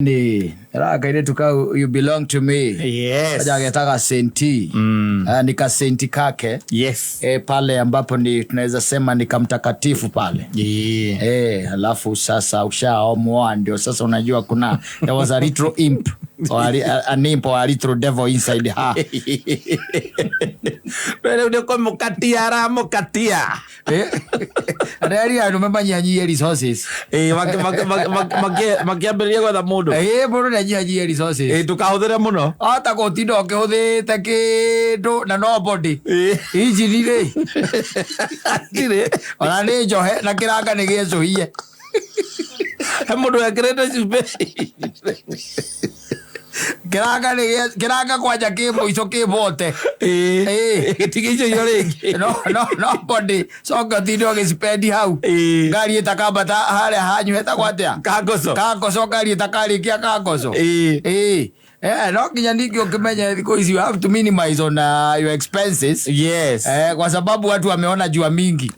Ni raka tuka you belong to me. Yes. Aja getaka senti. Nika senti kake. Yes. Pale ambapo ni tunaweza sema ni kamtakatifu pale. Yeah. Halafu sasa ushaomoa ndio sasa unajua kuna there was a little imp or an imp or a little devil inside her. Pero uko mukatia ra mukatia. Ari remember nyanyi resources. Makiambiria gwetha mundu. Mundu nyanyi resources. Tukahuthira muno. Ata gotindo kihuthite kindu na nobody. Injini ri. Dire. Ona ni njohe na kiranga ni giecuhie. He mundu ekirete cibe. Kiranga kwanja kimuico kibote. Gitigicio yo ringi. Nobody. So gotindo gispendi hau. Ngari itakambata haria hanyu hetagwo atia? Kangoco ngari itakarikia kangoco. No kinya niki ukimenya because you have to minimize on your expenses. Yes. Kwa sababu watu wameona jua mingi.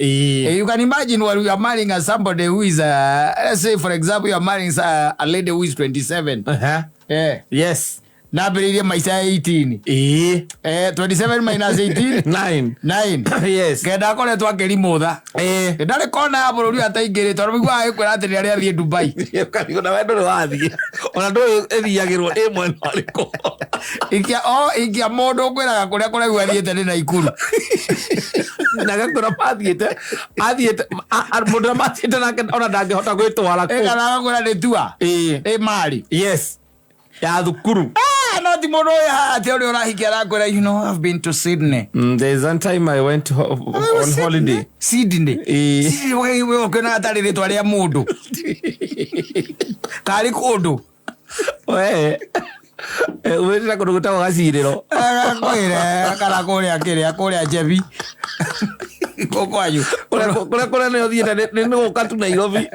You can imagine when you are marrying somebody who is let's say for example you are marrying a lady who is 27. Yes. Na beriria maisha ya 18. 27 minus 18 9. Yes. Kenda kore twakeri mutha. Ndari kona ya bururi ataingiri tondu migwa akwira atiri ari athie Dubai. Kana wendo ri wathie. Ona ndo ethiagirwo imwe no riko. Ikia mundu kwiraga kuria kuregu athiete ni Naikuru. Na gakora pathiete. Athiete mundu mathiete nake ona ndangihota gwitwara ku. Kana kwira ni tua. Mari. Yes. Ya thukuru. No ti mundu ya ati uri urahikia rakwira you know I've been to Sydney. There's one time I went on holiday. Sydney. Wewe ukena atari ritwa ria mundu. Kari kundu. Uweza kuruguta gaciriro. Kwire kana kuria Jebi. Koko ayu. Kura ne othie ni guka tu Nairobi.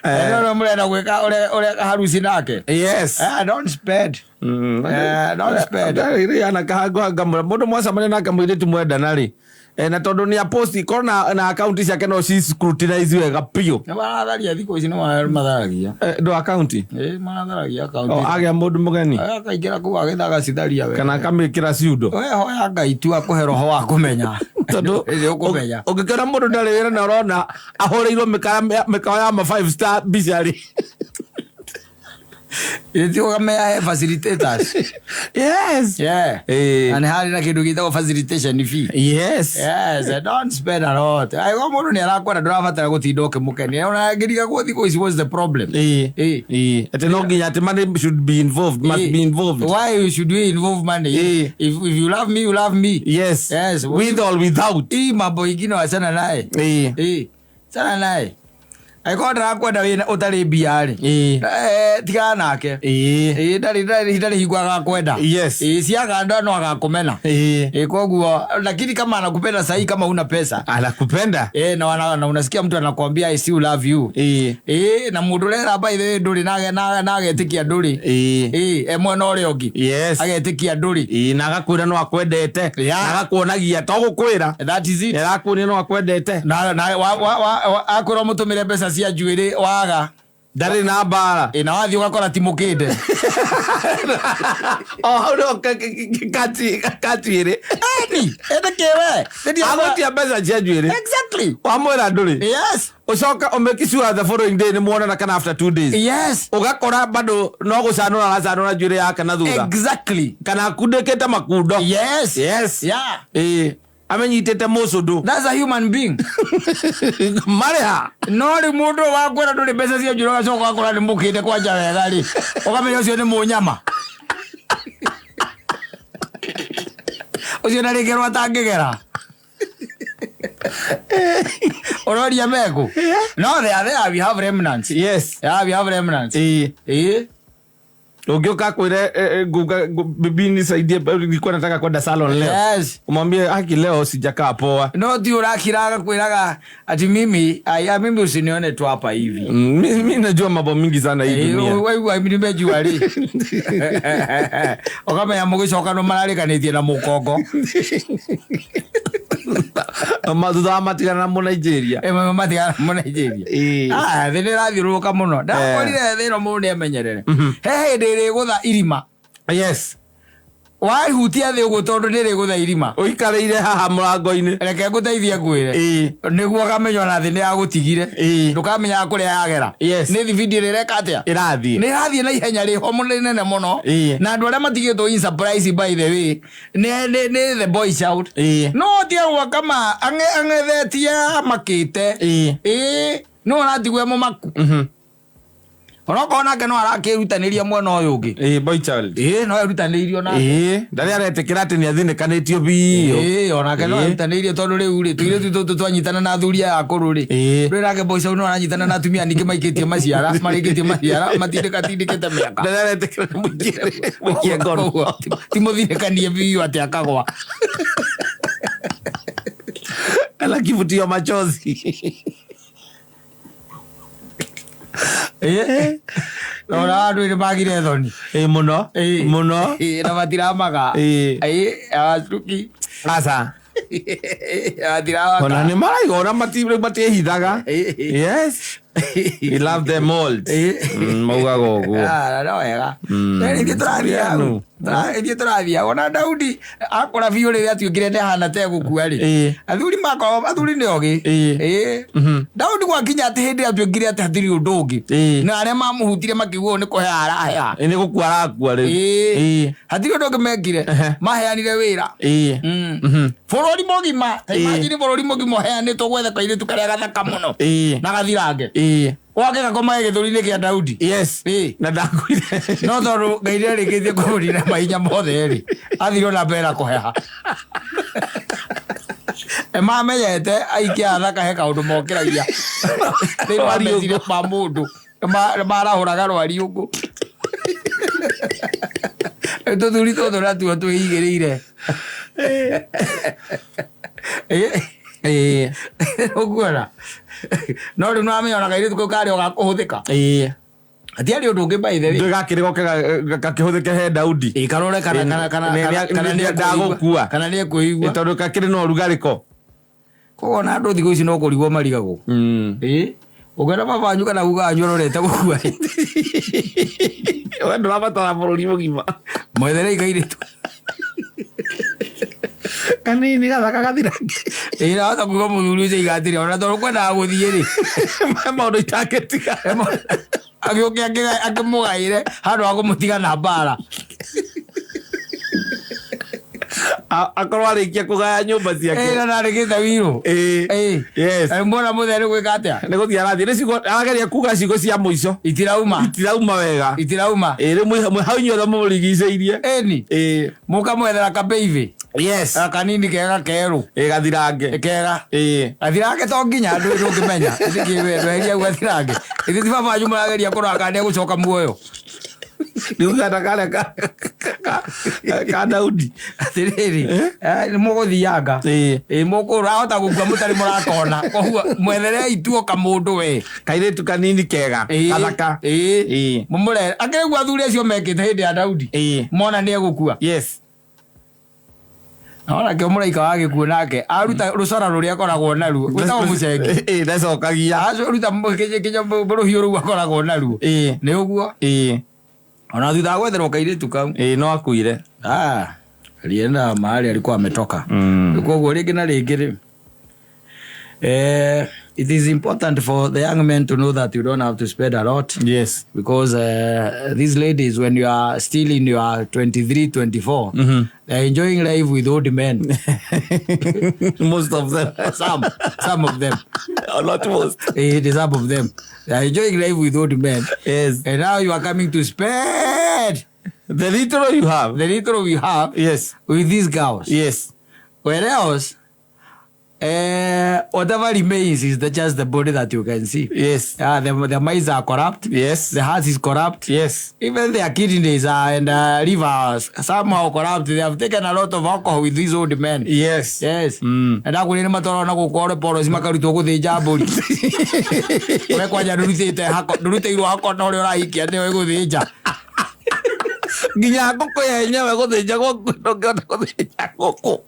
No murenda gwika ure harusi nake. Yes. Don't spend. Don't spend. Ana kahagwa mundu mwacamania nake mwiritu mwendana ri. Na tondu ni aposti kona na account ciake no ci scrutinize wega pio. Na baratharia thiko ici no matharagia. Do account. Matharagia account. Agia mundu mugeni. Akaingera ku agithaga citharia wega. Kana kamikira ciundo. We hoya Ngai tu akuhe roho wa kumenya. Tondu ukumenya. Ungikera mundu ndari wira na urona ahoreirwo mikaya ya 5 star bishari. Itio kama ya facilitators. Yes. Yeah. And hari na kindu gitagwo facilitation fee. Yes. Yes, don't spend a lot. I go mundu ni arakwenda ndurabatara gutinda ukimukenia. Ona ngiriga guthi ko is what's the problem. Ati no nginya ati money should be involved, must be involved. Why should we involve money? If you love me, you love me. Yes. Yes. With or without. Mambo ingine wasana naye. Sana naye. Aiko ndarakwenda wina utari biari. Tigana nake. Ndari higwaga kwenda. Yes. Ciaga ndo no agakumena. Koguo lakini kama anakupenda sahi kama una pesa. Anakupenda. Na unasikia mtu anakuambia I still love you. Na mundu rera by the nduri na agetikia nduri. Mwana uri ongi. Yes. Agetikia nduri. Na agakwira no akwendete. Na agakuonagia to gukwira. That is it. Agakwira no akwendete. Na akwira mutumire pesa cia njuire waga ndari na mbara na wathi ugakora timukinde no katire ende kewe agotia mbeca cia njuire exactly wamwira nduri. Yes. Ucoka umekisura the following day ni muonana kana after 2 days. Yes. Ugakora bado no gucanura gacanura njuire yake na thutha. Exactly. Kana kundekete makundo. Yes. Yes. Yeah. Amenyitete mucudu. That's a human being. Mareha. No ri mundu wa kwera nduri mbeca cia njuire gacoka akora ni mukinde kwanja wega ri. Ukamenya ucio ni munyama. Ucio na rigerwa tangigera. Ororia meko. No, we have remnants. Yes. Yeah, we have remnants. Ungioka kwire bibi nisaidie nilikuwa nataka kwenda salon leo. Yes. Umwambie haki leo sijakaa poa. No ti urakiraga kwiraga ati mimi usinione tu hapa hivi. Mimi najua mambo mingi sana hii dunia. Wewe nimejua ri. Okama ya mugicoka no mararikanĩtie na mukongo. Thutha matigana na Mũnigeria. Matigana na Mũnigeria. Thĩ nĩrathiũrũrũka mũno. Ndakorire thĩ ĩno mũndũ nĩamenyerere. He hĩndĩ ĩrĩgũtha irima. Yes. Wahutia thĩ ũguo tondũ nĩrĩgũtha irima. Ũikarĩire haha mũrango-inĩ. Reke ngũteithie ngwĩre. Nĩguo ũkamenya na thĩ nĩyagũtigire. Ndũkamenyaga kũrĩa yagera. Nĩ thibindi ĩreka atĩa? Ĩrathiĩ. Nĩrathiĩ na ihenya rĩho mũnene mũno. Na andũ arĩa matigĩtwo in surprise by the way nĩ the boy shout. No tiagwa kama ang'ethetie makĩte. No aratigwo mũmaku. Onokorwo nake no arakĩrutanĩria mwena ũyũ ũngĩ. Boy child. No erutanĩirio nake. Ndarĩ aretĩkĩra atĩ nĩathinĩkanĩtio biũ. Onake no erutanĩirie tondũ rĩu rĩ tũirĩtu tũtũ twanyitana na athuri aya akũrũ rĩ. Rĩu nake boy child no aranyitana na atumia ningĩ maikĩtie maciara marĩkĩtie maciara matindĩkatindĩkĩte mĩaka. Ndarĩ aretĩkĩra mũikie ngoro. Ti mũthinĩkanie biũ atĩ akagwa. Alakivutio machozi. Rora andũ nĩ magire thoni. Mũno. Mũno. Na matiramaga. Acuki. Asa. Ona nĩ maraiga ona matiehithaga. Yes. He loved them all. Maugaga ũguo. No wega. Nĩ tũrathiĩ ona Daudi akora biũ rĩrĩa atuĩkire ndahana ta egũkua rĩ. Athuri nĩ ogĩ. Daudi gwakinya atĩ hĩndĩ atuĩkire atĩ hatirĩ ũndũ ũngĩ. Na arĩa mamũhutire makĩiguo nĩ kũhea arahea. Nĩ gũkua arakua rĩu. Hatirĩ ũndũ ũngĩ mekire. Maheanire wĩra. Bũrũri mũgima. Imagine bũrũri mũgima ũheanĩtwo gwetha kairĩtu karĩa gathaka mũno. Na gathirange. Wake gakoma gĩthũri-inĩ kĩa Daudi. Yes. Na ndakuire. No tondũ Ngai nĩarĩkĩtie kũmũnina mahinya mothe rĩ. Athirwo na mbere kũheha. Mamenyete aikia athaka he kaũndũ mokĩragia. Thĩinĩ wa meciria ma mũndũ. Marahũraga rwari ũguo. Tũthuri tũtũ natuo twĩigĩrĩire. Ũguona. No rĩu nĩwamenya ona kairĩtu kau karĩ o gakũhũthĩka. Hatiarĩ ũndũ ũngĩ by the way. Gakĩrĩ goke gakĩhũthĩke he Daudi. Karore kana ndagũkua. Kana nĩekũigua. Tondũ gakĩrĩ na ũrugarĩ ko. Koguo na andũ thikũ ici no kũrigwo marigagwo. Ũngĩona babanyu kana guga anyu arorete gũkua. We ndũrabatara bũrũri mũgima. Mwethere kairĩtu. Kanini gathaka gathirange. Nahota kuga mũthuri ũcio igatĩre ona tondũ kwendaga gũthiĩ rĩ. Maũndũ itangĩtiga. Agĩũke akĩmũgaĩre handũ wa kũmũtiga na mbara. Akorwo arĩkia kũgaya nyũmba ciake. Na narĩkĩte wirũ. Yes. Mbona mũthere gwĩka atĩa? Nĩ gũthiĩ arathiĩ. Nĩ ciugo arageria kuga ciugo cia mũico. Itirauma wega. Itirauma. Rĩmwe hau inyuothe mũrigicĩirie. Ĩni. Mũkamwethera kabeive. Yes. Kanini kega kerũ. Gathirange. Kega. Gathirange to nginya andũ ndũngĩmenya. Ndweheria gathirange. Ithuĩ ti babanyu mũrageria kũrora nĩegũcoka muoyo. Rĩu gata karĩa ka Daudi. Atĩrĩrĩ. Nĩ mũgũthianga. Mũkũrahota gũkua mũtarĩ mũrakona. Koguo mwetherei tu o kamũndũ we. Kairĩtu kanini kega. Gathaka. Mũmũrehe. Akĩrĩgua athuri acio mekĩte hĩndĩ ya Daudi. Mona nĩegũkua. Yes. Ona kĩo mũraika wa gĩkuũ nake aruta rũcora rũrĩa akoragwo naruo gwĩtagwo mũcengi. Ndacokagia. Aruta rũhiũ rũu akoragwo naruo. Nĩ ũguo. Ona thutha wa gwetherwo kairĩtu kau. No akuire. Alienda mahali alikuwa ametoka. Koguo rĩngĩ na rĩngĩ it is important for the young men to know that you don't have to spend a lot. Yes. Because these ladies, when you are still in your 23, 24, they're enjoying life with old men. Most of them. Some of them. Not most. Some of them. They're enjoying life with old men. Yes. And now you are coming to spend the little you have. The little we have. Yes. With these girls. Yes. Whereas, whatever remains is just the body that you can see. Yes. The minds are corrupt. Yes. The heart is corrupt. Yes. Even their kidneys and livers somehow corrupt. They have taken a lot of alcohol with these old men. Yes. Yes. And I will never tell you go poros makaru to go the jabuli. We kwaja ndurite hako ndurite iro hako no ri urahikia ni we guthija. Nginya ngũkũ yenyewe gũthĩnja gũkũ ndũngĩhota gũthĩnja ngũkũ.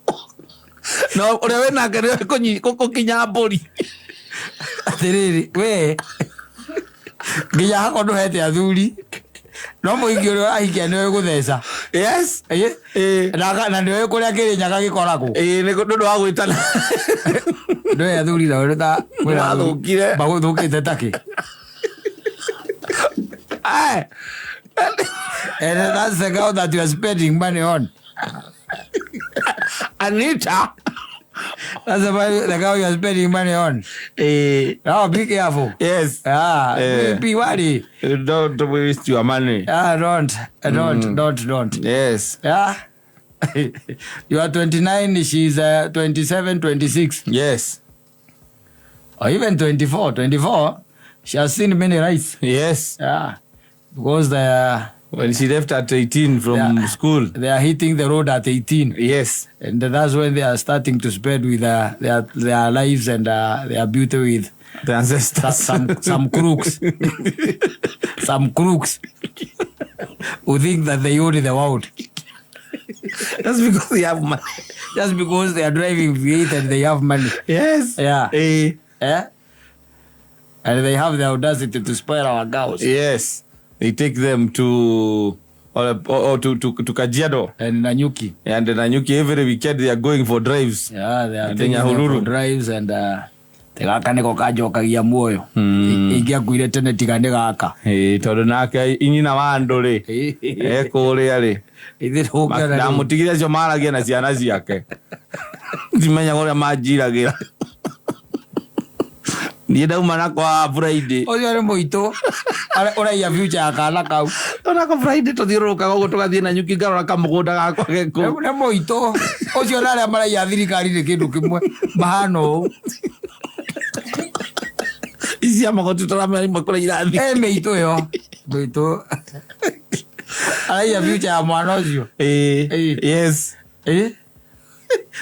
No ore we na ngere ko kinyamburi atiriri we nginya hako nduhete athuri no muingi uri ahikia niwe gutheca. Yes na niwe kuria Kirinyaga gikoragwo ni ndu wa gwitana niwe athuri na uri ta wathukire baguthukite taki. And that's the girl that you are spending money on. Anita. That's the girl you are spending money on. Oh, be careful. Yes. Be worried. Don't waste your money. Don't. Yes. Yeah. You are 29, she's 27, 26. Yes. Or even 24. 24, she has seen many rights. Yes. Yeah. Because when she left at 18 from school, they are hitting the road at 18. Yes. And that's when they are starting to spread with their lives and their beauty with the ancestors. Some crooks. Some crooks who think that they own the world. That's because they have money. Just because they are driving V8 and they have money. Yes. Yeah. Yeah. And they have the audacity to spoil our girls. Yes. They take them to Kajiado and Nanyuki. And Nanyuki every weekend they are going for drives. Yeah, they are taking for drives and tegaka niko kajokagia muoyo. Ingia kuire tene tigane gaka. Tondu nake inyina wa nduri. Kuria ri. Ithiruka na mutigira cio maragia na ciana ciake. Ndimenya uria manjiragira. Ni ndauma na kwa Friday. Oyo ari muito. Ora ya future akana kau. Ona ko Friday tuthiruka gogo tugathie na Nyuki ngarora kamugunda gakwa geko. Ne muito. Ocio nare mara ya thirikari ni kindu kimwe. Mahano. Isia magotu tarame ari makora irathi. Meito yo. Meito. Ai ya future ya mwana ocio. Yes.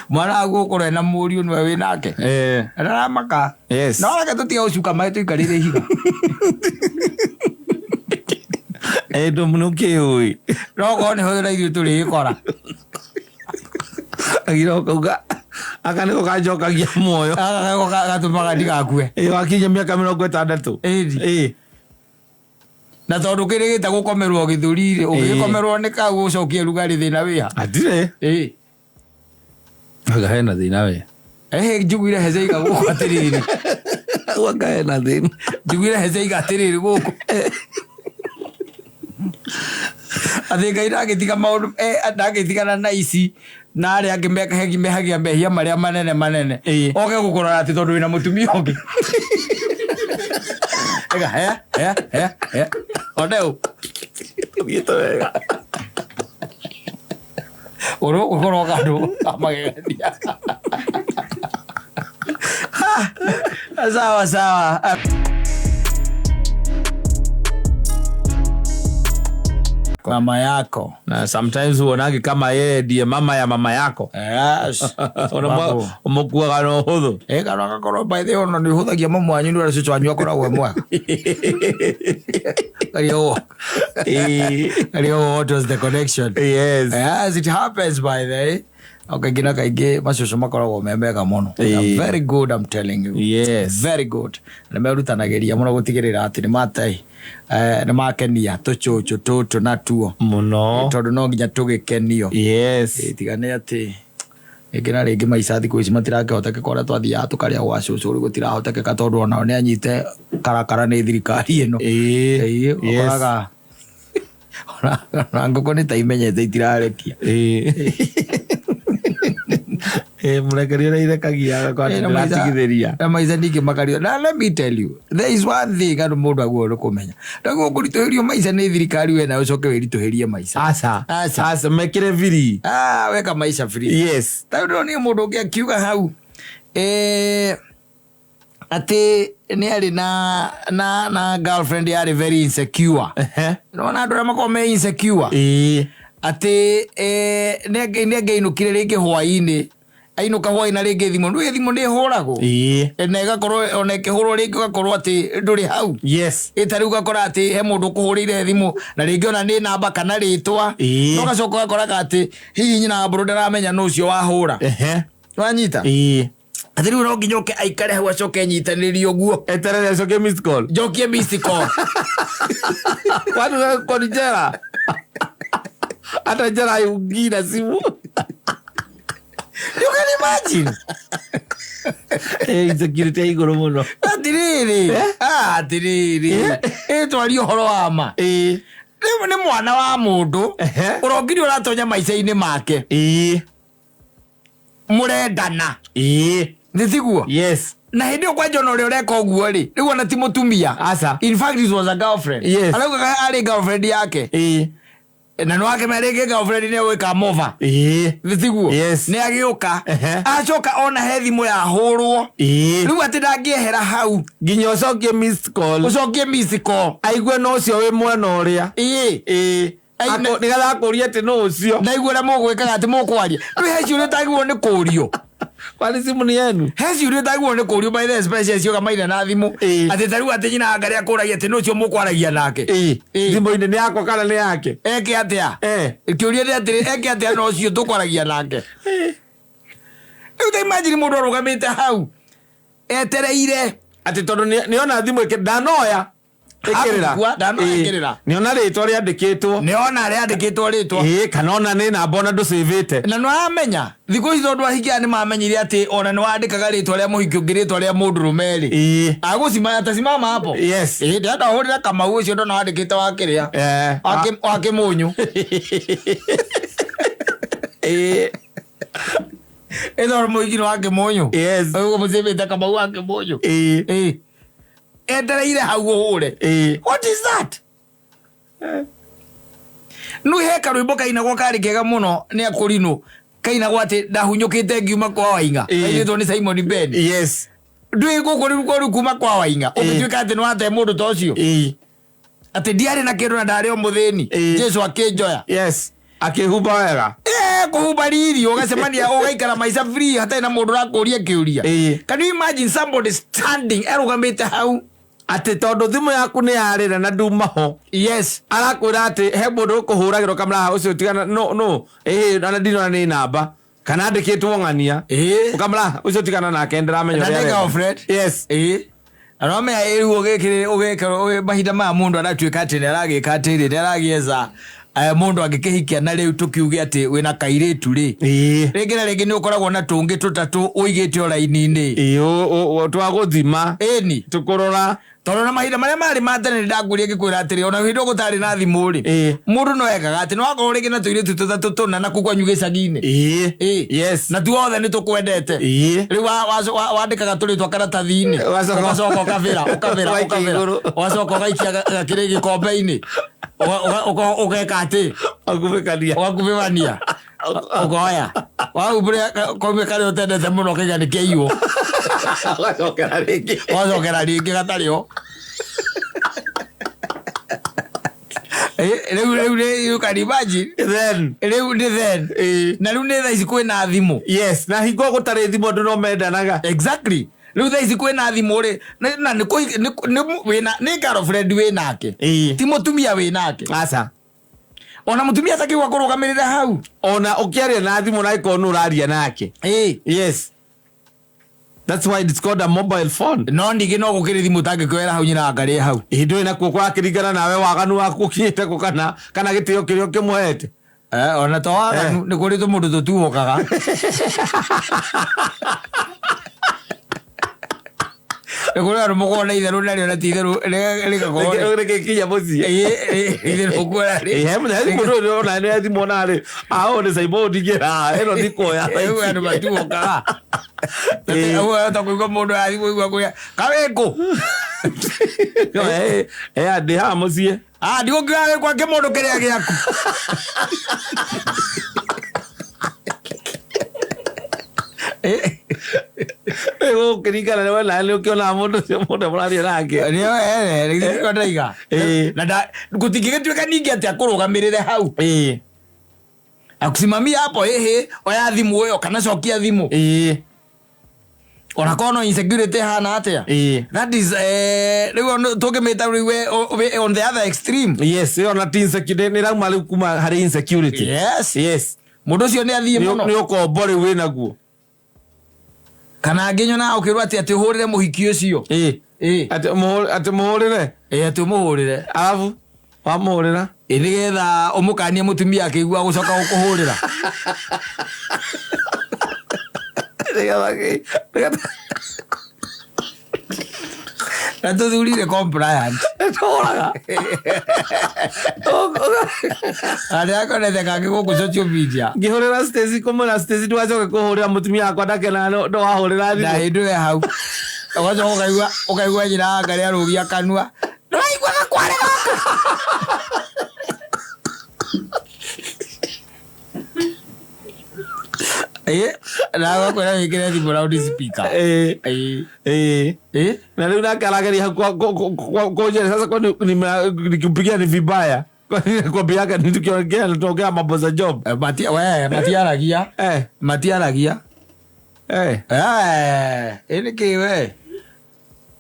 Mwana agukora na muri unwe we nake. Ara maka. Yes. No reke tutia ucuka mai tuikarire higa. Ndo munuke oi. Rogo ni hothira ithu turi ikora. Agiro kauga akane ko kajokagia muoyo. Ko gatumaga ndigakue. Wakinya miaka 60. Na tondu kirigita gukomerwo githuri ugikomerwo ni ka gucokia rugari thina wiha. Atire. Aga hena thina we. Njugire hezeiga guku atiriri. Wanga hena thina. Njugire hezeiga atiriri guku. Athinga iragitiga maundu ndagitigana na ici na ari angi mehagia mehia maria manene. Oke gukorora ati tondu wina mutumia ungi. Ega Odeu. Bieto wega. Oro kadu amagenia. Sawa. Mama yako. Na sometimes uonagi kama yeye ndiye mama ya mama yako. Yes. Umukua gano huthu. Gano gakoro by the ono ni huthagia mamu wanyu ni rasicho wanyu akoragwo mwaka. What was the connection? Yes. Yes, it happens by the way. Okay, gina kaige macocoo makoragwo memega muno. Very good, I'm telling you. Yes. Very good. Na merutanageria muno gutigirira ati ni matai ni makenia tucucu tutu na tuo muno tondu no nginya tugikenio. Yes. Tigane ati igina ringi maica thiku ici matirakihota kora twathiaga tukaria gwa cucu ri gutirahoteka tondu ona ni anyite karakara ni thirikari ino. Okoraga ona ngoko ni ta imenyete itirarekia. Murekeria na irekagia kwa ndiratigithiria na maica ningi makario. Na let me tell you, there is one thing andu mundu agwo kumenya ndago kurituhirio maica ni thirikari we na ucoke wirituhirie maica. Asa mekire free. Weka maica free. Yes. Tondu ni mundu ungi akiuga hau ati ni ari na girlfriend yari very insecure. No na andu amako me insecure. Ati ne ngeinukire ringi hwaini ainuka hwaina ringi thimu ndu thimu ni huragwo na igakorwo ona ikihurwo ringi gakorwo ati nduri hau. Yes. Itari ugakora ati he mundu kuhurire thimu na ringi ona ni namba kana ritwa no gacoka gakora ati hihi nyina mburu ndaramenya no ucio wahura. wanyita athiru no nginyoke aikare hau acoke nyitanĩrio guo eterere acoke miss call jokie miss call kwani kwa njera hata njera yungira simu you can imagine insecurity iguru muno atiriri twari uhoro wa ma ni mwana wa mundu urongiri uratonya maica-inĩ make murendana nithiguo yes na hindi kwa John uri ureka uguo ri riu ona ti mutumia asa in fact it was a girlfriend yes alauga ari girlfriend yake na no ake merege girlfriend ni wika mova nithiguo yes ni agiuka acoka ona he thimu ya hurwo riu ati ndangiehera hau nginya ucokie miss call aigue no cio wi mwena uria nigetha akuria ati no ucio ndaigua uria mugwikaga ati mukwaria riu he ciuria utagirwo ni kurio kwani simu ni yenu he ciuria utagirwo ni kurio by the special cio kamaina na thimu ati tariu ati nyina ngari akuragia ati no cio mukwaragia nake thimu-ini ni yakwa kana ni yake eke atia kiuria ni ati eke atia no cio tukwaragia nake riu ta imagine mundu arugamite hau etereire ati tondu niona thimu ndanoya ikirira niona ritwa riandikitwo ritwa kana ona ni namba ona nducivite na no amenya thiku ici tondu ahikia ni mamenyire ati ona ni wandikaga ritwa ria muhiki ungi ritwa ria mundu rumeri agucima atasimama hapo yes ndenda hurira Kamau ucio ndona wandikite wakiria wake munyu ethor muhiki wake munyu yes ugo mucivite Kamau wake munyu etereire hau uhure what is that nu heka rwimbo kainagwo kari kega muno ni akurino kainagwo ati ndahunyukite ngiuma kwa Wainga kaitwo ni Simon Ben yes ndui guku kuma kwa Wainga ukituika ati nwate mundu ta ucio ati ndiari na kindu na ndari o muthini Jesu akinjoya yes akihumba wega kuhumba riri ugacemania ugaikara maica free hata na mundu rakuria kiuria can you imagine somebody standing erugamite hau ati tondu thimu yaku ni yarira na nduma ho yes arakwira ati he mundu ukuhuragirwo kamera ucio tigana no na ndino ni namba kana ndikitwo ng'ania kamera ucio tigana nake ndiramenya ria girlfriend yes arome airu ugekero mahinda ma mundu aratuika ati ni aragika atiri ni aragieza mundu agikihikia na riu tukiuge ati wina kairitu ri ringi na ringi ni ukoragwo na tungi tutatu uigite oraini-ini twaguthima ni tukurora tondu na mahinda maria mari matene ndaguria ngikwira atiri ona hindu gutari na thimu ri mundu no ekaga ati no akorwo ringi na tuiritu tutatu tuna na kukwanyu gicagi-ini yes na tuothe ni tukwendete riu wandikaga turitwa karatathi-ini ugacoka ukavira ugacoka ugaikia gakiri gikombe-ini ugeka ati ugakubivania ukoya waumbure koime kari utendete muno kinya ni kiiwo wacokera ringi gatario riu can imagine riu ni then na riu ni thaa ici kwina thimu yes na hingo gutari thimu andu no mendanaga exactly riu thaa ici kwina thimu ri na ni girlfriend winake ti mutumia winake aca ona mutumia atakiwa kurugamirira hau ona ukiaria na thimu na ikonu uraria nake yes that's why it's called a mobile phone no ndigi no gukiri thimu tangikwera hau nyina ngari hau hindu ina kuo kwakiringana nawe waganu waku kinyite ku kana gitio kirio kimwete ona to waganu ni kuri tu mundu tutuokaga ekore aro mugona itharu nario na titharu reke kinya mucie itharu kwara ri muna mundu ona ni thimu na ri ni Simon digira eno ndikoya eno matuokaga ewe atakuigwa mundu athimu igwa kuya kaweko andi ha mucie ndigo ngiawe kwa kimundu kiria giaku ego kirikana na wala leo kiona mundu cio mundu muraria nake ni ndaiga na gutigigituika ningi ati akurugamirire hau akusimamia hapo oya thimu uyo kana cokia thimu ona kono insecurity hana atia that is riu tugimita riu on the other extreme yes ona insecurity ni rauma riu kuma hari insecurity yes mundu cio ni athie muno ni ukombori winaguo kana nginyo na ukirwa ati hurire muhiki ucio ati muhurire ati muhurire alafu wa muhurira nigetha umukanie mutumia akigua gucoka gukuhurira Nato thurire compliant. Toraga. Aria konete kage guku social media. Ngihurira Stacy komona Stacy twacoke kuhurira mutumia akwa ndakena ndo wahurira na hindu ya hau. Wacoka ukaigua njira ngari arugia kanua. Ndiraigua gakware gaka. Na wakwera wikire thimu loud speaker. Na leo nakalagari kwa sasa kwa nikipigia ni vibaya. Kwa biaka nitukiongea natokea mambo za job. Matiaragia. Matiaragia. Niki we.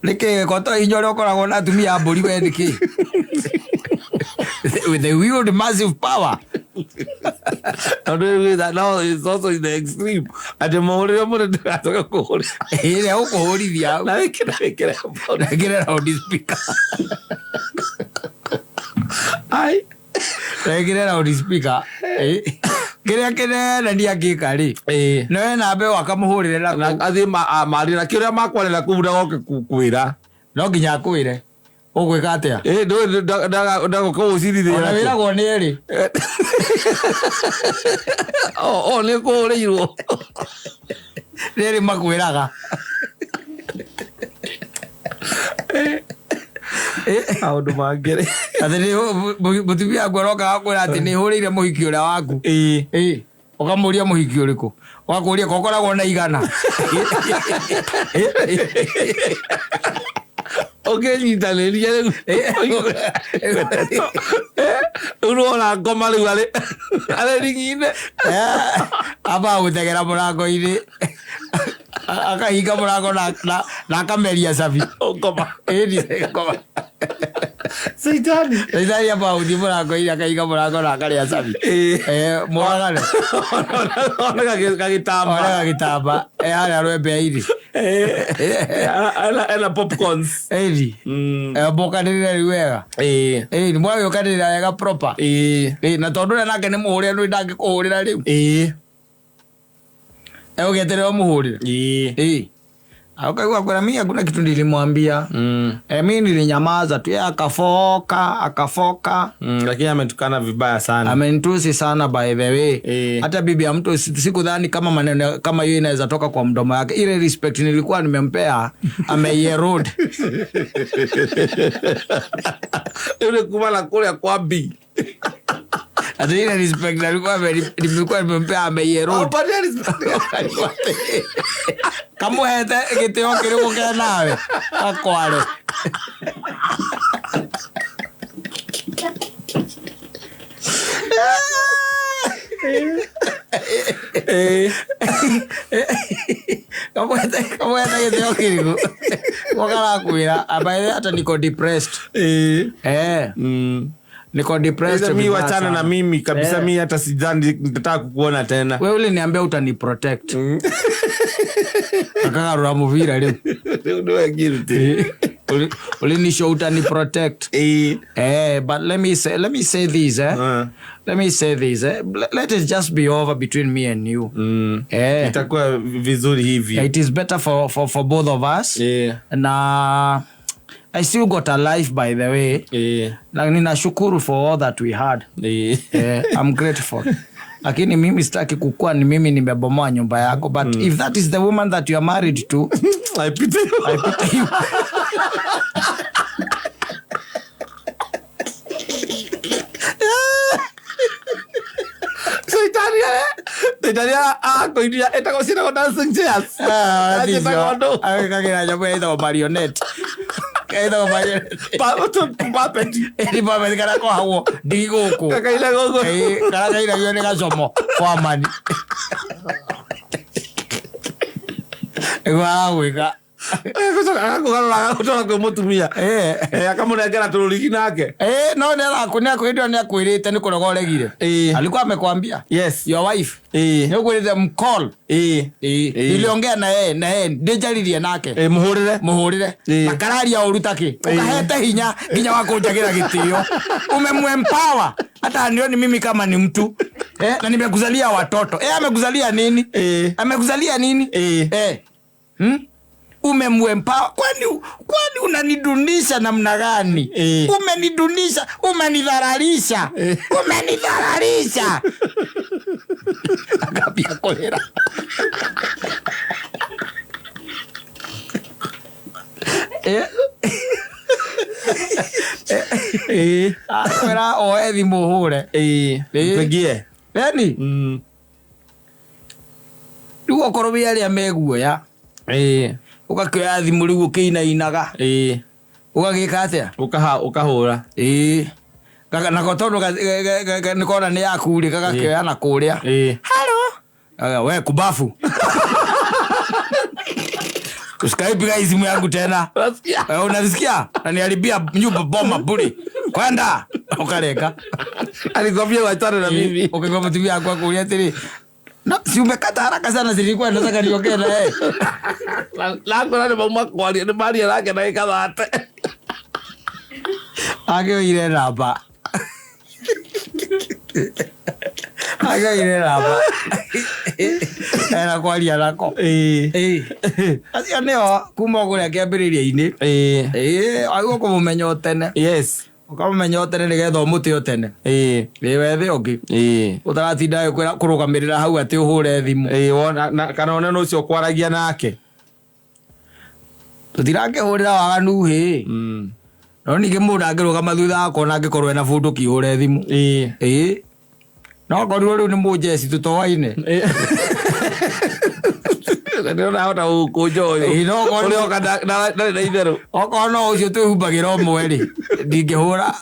Niki koto inyore okoragwo na atumia mburi we niki. With the wield massive power. And now it's also in the extreme. At the moment, I took a call. Here, I'll call you out. I get out this speaker. I get out this speaker. Get a dear kikari. No, na be wakamuhuri na Marina Kira Makwa Kuda Kuira. No Ginyakuire. Ogwe katea. Do go see the Wira go neri. Ne ko le yu. Neri makwiraga. How do I get it? Athiri mutumia gworoka akwira ati ni hurire muhiki uria waku. Ukamuria muhiki uriku. Wakuria kokoragwo na igana. Okay, ni taleli ya unaona ngoma rĩu arĩ ringine aba gutegera murango ini akahinga murango na akameria cabi ngoma ngoma Saitani aba uthi murango ini akahinga murango na akaria cabi mwagane kagitamba haria rwembe iri ana popcorns bokanirira riwega ni mwayo kanirira wega proper na tondu ria nake ni muhurire ndu ndangikuhurira riu ugeterera muhurire akaigua kwera mimi hakuna kitu nilimwambia mimi nilinyamaza tu akafoka lakini ametukana vibaya sana, amenitusi sana by the way hata bibi ya mtu sikudhani kama maneno kama hiyo inaweza toka kwa mdomo yake. Ile respect nilikuwa nimempea ameierode yule kumala kule kwa bi ati ile respect nilikuwa nimempea ameierode kama hete gitio kirigo kia nawe akware kama hete gitio kirigo wakala kuira abaye hata niko depressed niko depressed. Mimi wachana na mimi kabisa. Mimi hata sidhani nitataka kukuona tena. Wewe uliniambia utani protect. Akagarura muvira leo. Ndio guilty. Ulinisho utani protect. But let me say this let me say this let it just be over between me and you. Itakuwa vizuri hivi. It is better for both of us. Na I still got a life, by the way. Na ninashukuru for all that we had. I'm grateful. Lakini mimi sitaki kukua ni mimi nimebomoa nyumba yako. But if that is the woman that you are married to, I pity you. Italia koidia etako sina ko dancing chairs. Kagera japo ito marionette. Ito marionette. Puppet. Edi puppet kana ko hawo digoko. Kakaila gogo. Kana kaila yone kasomo kwa mani. Ewa wega. Kugarura gutwara kwi mutumia. Akamurengera tururigi nake. No ndio akwirite ni kuroga uregire. Alikuwa amekwambia? Yes. Your wife. Ni ukwirite mcall. Niliongea na yeye ndijaririe nake. Muhurire. Akararia urutaki. Ukahete hinya nginya wakunjagira gitio. Umemempower. Hata ndio ni mimi kama ni mtu. Na nimekuzalia watoto. Amekuzalia nini? Amekuzalia nini? Umemwempower. Kwani unanidunisha namna gani? Umenidunisha, umenidhararisha. Umenidhararisha. Akapia kolera. Akwera oethi muhure. Pegie. Nani? Riu okorwo aria meguoya. Ukakioya thimu riu ukiinainaga. Ugagika atia? Ukahura. Na gotondo nikona ni yaku ri gagakioya na kuria. Hello. We kubafu. Usikaipiga simu yangu tena. Unasikia? Na niharibia nyumba boma buri. Kwenda. Ukareka. Alikwambia wachane na mimi. Ukigoma TV yako akulia tiri. Na si umekata haraka sana zilikuwa nataka niongee na yeye. Lango nani mama kwani ni bali yake na ikadate. Ageo ile raba. Ageo ile raba. Era kwalia lako. Acio neo kuma guria kiambiriria-ini. Aguo kumumenya tene. Yes. Ukamumenya tene nigetha umutio tene. Wethe ungi. Utaratinda kurugamirira hau ati uhure thimu. Wona kana ona no cio kwaragia nake. Tutirangihurira waganu no ninge mundu angirugama thutha akona angikorwo ena bundu kihure thimu. No korwo riu ni mujeci tutowaine. Ndio hata ukojoyo. Uri okada na itheru. Okono ucio tuhubagira omwe ndingihura.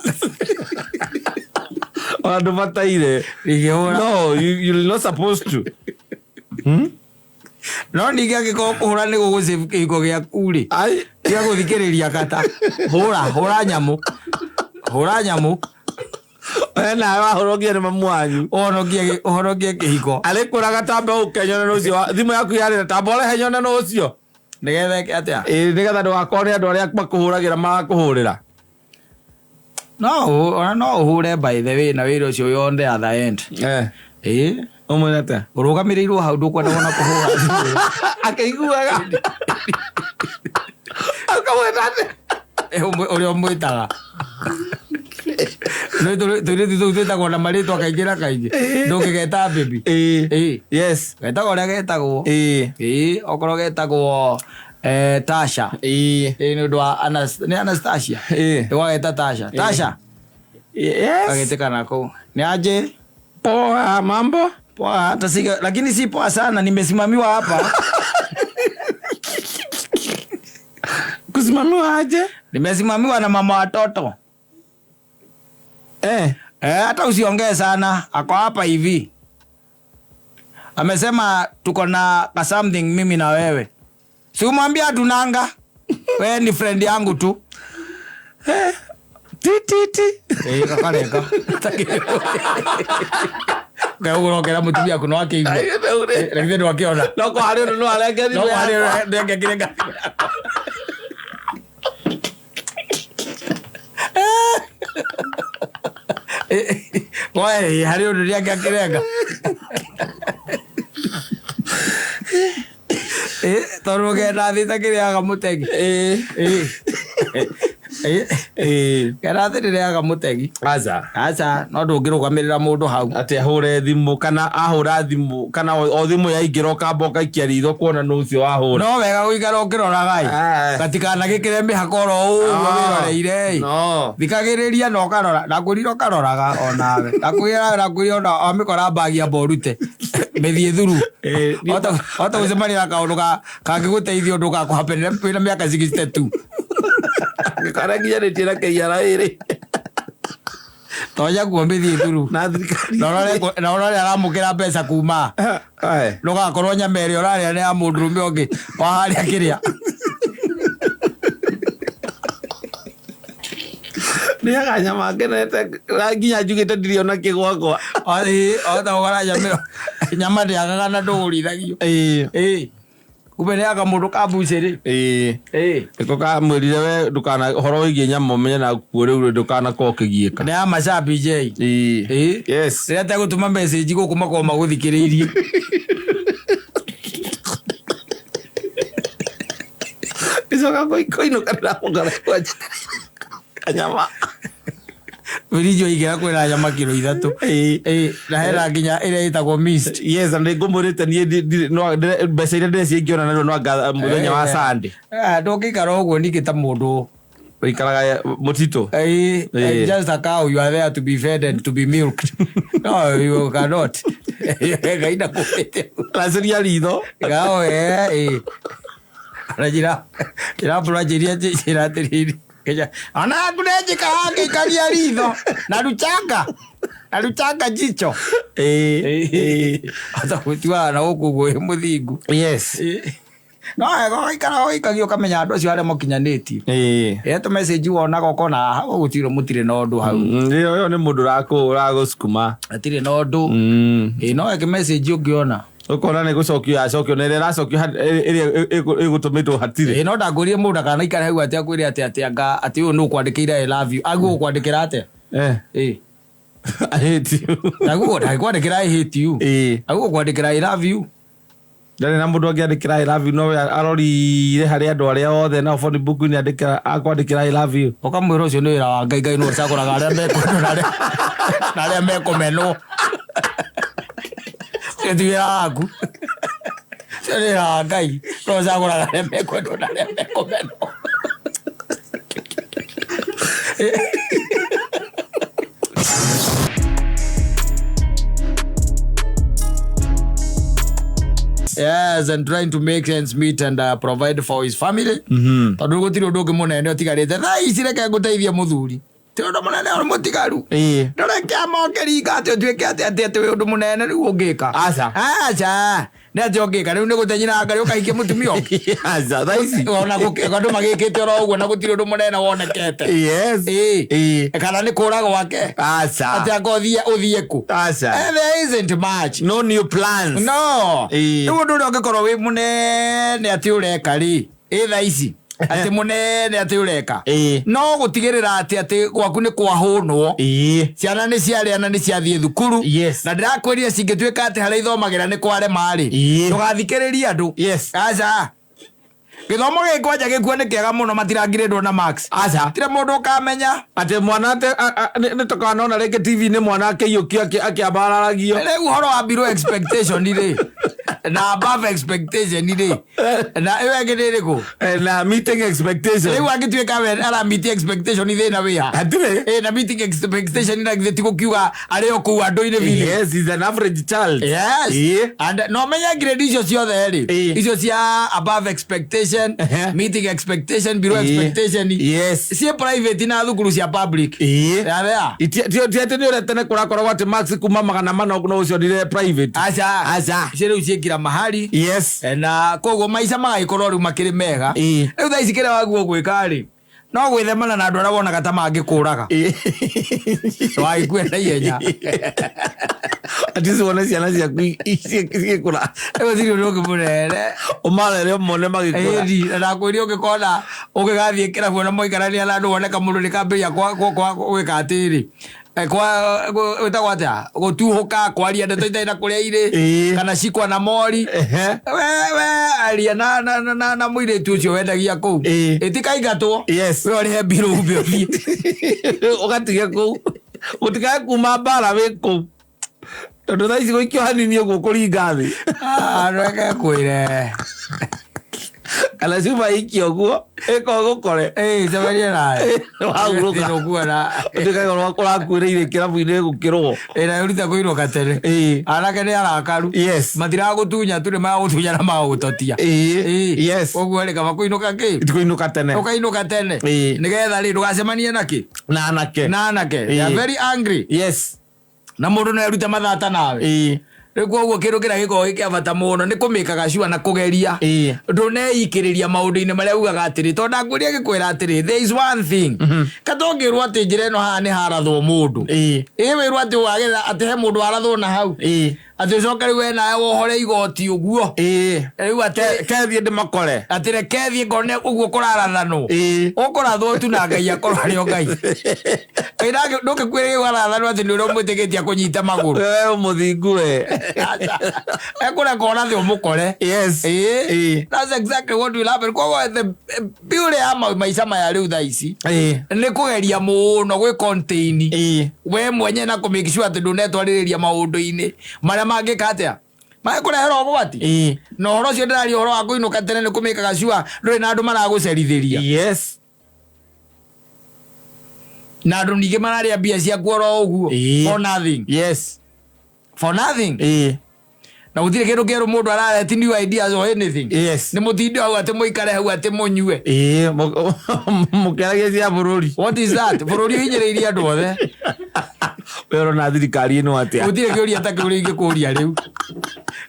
Andu bataire. Ndingihura. No, you're not supposed to. No ninge agiko kuhura ni gugusave kihiko giaku ri. Gia guthikiriria kata. Hura nyamu. Hura nyamu. Na wahorogia ni mamu wanyu. Ohorogia kihiko. Alikuraga tambe ukenyona no cio. Thimu yaku yari na tambe ore henyona no cio. Nigethe atia? Nigetha ndwakore andu aria makuhuragira magakuhurira. No uhure by the way na wira ucio yonde at the end. Umwete. Urugamirirwo hau ndukwenda wona kuhura. Akaiguaga. Akamweta. Uri omwitaga. Tuitagwo na maritwa kaingira kaingi ndungigeta baby. Yes. Getagwo uria getagwo. Okorwo getagwo Tasha. Ni undu wa Anastasia. Wageta Tasha. Tasha. Yes. Agetekana kuu. Ni aje? Poa, mambo? Poa, hata siga, lakini si poa sana, nimesimamiwa hapa. Kusimamiwa aje? Nimesimamiwa na mama watoto. Hata usiongee sana, ako hapa hivi. Amesema tuko na something mimi na wewe. Si umwambia tunanga. Wewe ni friend yangu tu. Kakareka. Ukagurokera mutumia kuno wake hivi. Lakini ndo wakiona. Loko hario ndo alenge ni. Loko hario ndenge kirenga. Wai, hario ndo ndenge kirenga. Toruge na thita kiriaga mutegi. Kera thiriaga mutegi. Aza no ndungirugamirira mundu hau. Ati ahure thimu kana ahura thimu kana o thimu ya igiroka mboka ikiaritho kuona no ucio ahura. No wega guikara ukiroraga gatikana gikire mihakoro wiroreire. No. Thikagiriria no karora na kuriro karoraga onawe. Nakwira ona amikora bagia borute. Methie thuru. Ota usemania kaundu kangiguteithia undu gakuhapenera wina miaka 62. Kara nginya ni tira keiara iri. Toya kuombithie thuru. Na thirikari. Na orare aramukira mbeca kuma. Nugakorwo nyamere orare ni ya mundurume ungi wa haria kiria. Nĩ aganyama ngenete nginya njugĩte ndiriona kĩgwakwa. Ota ũgara nyama ndĩagaga na ndũgũrithagio. Kumbe nĩ aga mũndũ kambucĩrĩ. Ĩko kamwĩrire we ndũkanahoro wĩgiĩ nyama ũmenye na kuo rĩu ndũkanakorwo ũkĩgiĩka. Nĩ ya macabi J. Yes. Rĩrĩa tegũtũma message gũkũ makorwo magũthikĩrĩirie. Icoka kũinũka ndĩramũkara kwanja kanyama. Wĩrinjo igĩra kwĩna nyama kilo 3. Na hena nginya ĩrĩa ĩtagwo mist. Yes, na nĩngũmũrĩte niĩ mbeca iria ndĩreciria ingĩona nacio no anga mũthenya wa Sunday. Ndũngĩikara ũguo ningĩ ta mũndũ ũikaraga mũtitũ. Just a cow, you are there to be fed and to be milked. No, you cannot. Gaina kũmĩte. Raceria ritho. Gao Rajira purajiria jira tiriri. Ana kunejika haki karia ritho. Naruchanga jicho. Ata kutiwa na huku muthingu. Yes. No ego ikagio kamenya andu acio aria mokinyanĩtie. To message wonaga ukona haha gutiro mutire na undu hau. Yo ni mundu ragusukuma. Atire na undu. No eke message ungiona. Ukona nĩ gũcokio acokio na iracokio ĩrĩa ĩgũtũmĩtwo hatirĩ. No ndangũrie mũndũ akanaikara hau atĩ akwĩre atĩ anga atĩ ũyũ nĩ ũkwandĩkĩire I love you. Aguo ũkwandĩkĩra atĩa? I hate you. Aguo ndakwandĩkĩra I hate you. Aguo ũkwandĩkĩra I love you. Ndarĩ na mũndũ angĩandĩkĩra I love you no arorire harĩ andũ arĩa othe na phone book-inĩ akwandĩkĩra I love you. Ũkamwĩra ũcio nĩ wĩra wa Ngai no ũcagũraga arĩa mekwendwo na arĩa mekũmenwo. Wĩra waku wĩra wa Ngai no ũcagũraga arĩa mekwendwo na arĩa mekũmenwo. Yes, and trying to make ends meet and provide for his family. Tondũ gũtirĩ ũndũ ũngĩ mũnene ũtigarĩte. Thaa ici reke ngũteithie mũthuri. Ti ũndũ mũnene ũrĩ mũtigaru. Ndũreke amokeringa atĩ ũtuĩke atĩ wĩ ũndũ mũnene rĩu ũngĩka. Aca. Nĩ atĩ ũngĩka rĩu nĩ gũtenyina ngari ũkahikia mũtumia ũngĩ. Aca thaa ici. Ona andũ magĩkĩte oro ũguo na gũtirĩ ũndũ mũnene wonekete. Yes. Kana nĩ kũũra gwake. Aca. Atĩ anga ũthiĩ kũ. Aca. There isn't much. No new plans. No. Rĩu ũndũ ũrĩa ũngĩkorwo wĩ mũnene atĩ ũreka rĩ. Thaa ici. Atĩ mũnene atĩ ũreka. No gũtigĩrĩra atĩ gwaku nĩ kwahũnwo. Ciana nĩ ciarĩa na nĩ ciathiĩ thukuru. Na ndĩrakwĩrĩria cingĩtuĩka atĩ harĩa ithomagĩra nĩ kwarema rĩ. Ndũgathikĩrĩrie andũ. Aca. Gĩthomo gĩkĩ kwanja gĩkuo nĩ kĩega mũno matirangirĩndwo na Max. Aca. Tire mũndũ ũkamenya. Atĩ mwana nĩ tũkanona rĩngĩ TV-inĩ mwana akĩiyũkio akĩambararagio. Rĩu ũhoro wa below expectation rĩ. Na above expectation rĩ. Na ĩyo ĩngĩ nĩ ĩrĩkũ? Na meeting expectation. Rĩu angĩtuĩka we ara meet expectation thĩna wĩha. Hatirĩ. Na meeting expectation na githĩ ti gũkiuga arĩ o kũu andũ-inĩ vile. Yes, he's an average child. Yes. And no menya grade icio ciothe rĩ. Icio cia above expectation, meeting expectation, below expectation. Yes. Cia private na thukuru cia public. Ya. Tiatĩ nĩ ũretene kũrakorwo atĩ Max kuma 400 no ũcio ndire private. Aca. Ciĩ ciĩkira mahari. Yes. Na koguo maica magagĩkorwo rĩu makĩrĩ mega. Rĩu thaa ici kĩrĩa waguo gwĩka rĩ. No gwĩthemana na andũ arĩa wonaga ta mangĩkũraga. Wagĩkue na ihenya. Atĩ wona ciana ciaku igĩkũra. Gũtirĩ ũndũ ũngĩ mũnene. Ũmarere mone magĩkũra. Na nakwĩria ũngĩkona ũngĩgathiĩ kĩrabu na mũikarania na andũ woneka mũndũ nĩ kambĩrĩria gwĩka atĩrĩ. Wĩtagwo atĩa gũtuhũka kwaria ndeto itarĩ na kũrĩa irĩ kana cikwa na mori we aria na mũirĩtu ũcio wendagia kũu ĩtikaingatwo we ũrĩhe mbirũ umbe ũthiĩ ũgatige kũu gũtikae kuma mbara wĩ kũu tondũ thaa ici gũikio hanini ũguo kũringa thĩ reke kwĩre kana cuma ikio guo ĩkogũkore cemerie nawe wagũrũka ũtikaga ũrakuĩrĩire kĩrabu-inĩ gũkĩrwo na ũrita kũinũka tene anake nĩ arakaru matiragũtunya tũrĩ magagũtunya na magagũtotia ũguo rĩ kaba kũinũka kĩ kũinũka tene ũkainũka tene nĩgetha rĩ ndũgacemanie nakĩ na anake they are very angry na mũndũ no erute mathata nawe Koguo kindu kira giko kia bata muno ni kumikaga sure na kugeria nduneikireria maundu-ini maria ugaga atiri tonda nguria gikwira atiri there is one thing katongirwo ati njira ino haha ni harathwo mundu wirwo ati wagetha ati he mundu harathwo na hau ati ucoka riu wena wohore igoti uguo riu ati kethie ndimakore ati rekethie ngone uguo kurarathanwo ukurathwo tu na Ngai akorwo ario Ngai ira ndukikwire gwarathanwo ati ni uria mwitigitie kunyita maguru we muthingu we ekura kona thi umukore. Yes. That's exactly what will happen. Kwa the beauty ya maisha maya riu thaa ici ni kugeria muno gwi contain we mwenye na kumake sure ati ndunetwaririria maundu-ini maria mangika atia makurehera ugwati na horo ucio ndirari horo wa kuinuka tene ni kumikaga sure nduri na andu maragucerithiria. Yes. Na andu ningi mararia mbia cia kuora uguo for nothing. Yes. For nothing. Na gutire kindu kieru mundu arareti new ideas or anything. Yes. Ni mutinde hau ati muikare hau ati munyue. Mukeragia cia bururi. What is that? Bururi hinyireirie andu othe. Pero na thirikari ino atia. Gutire kiuria ta kiuria ingikuria riu.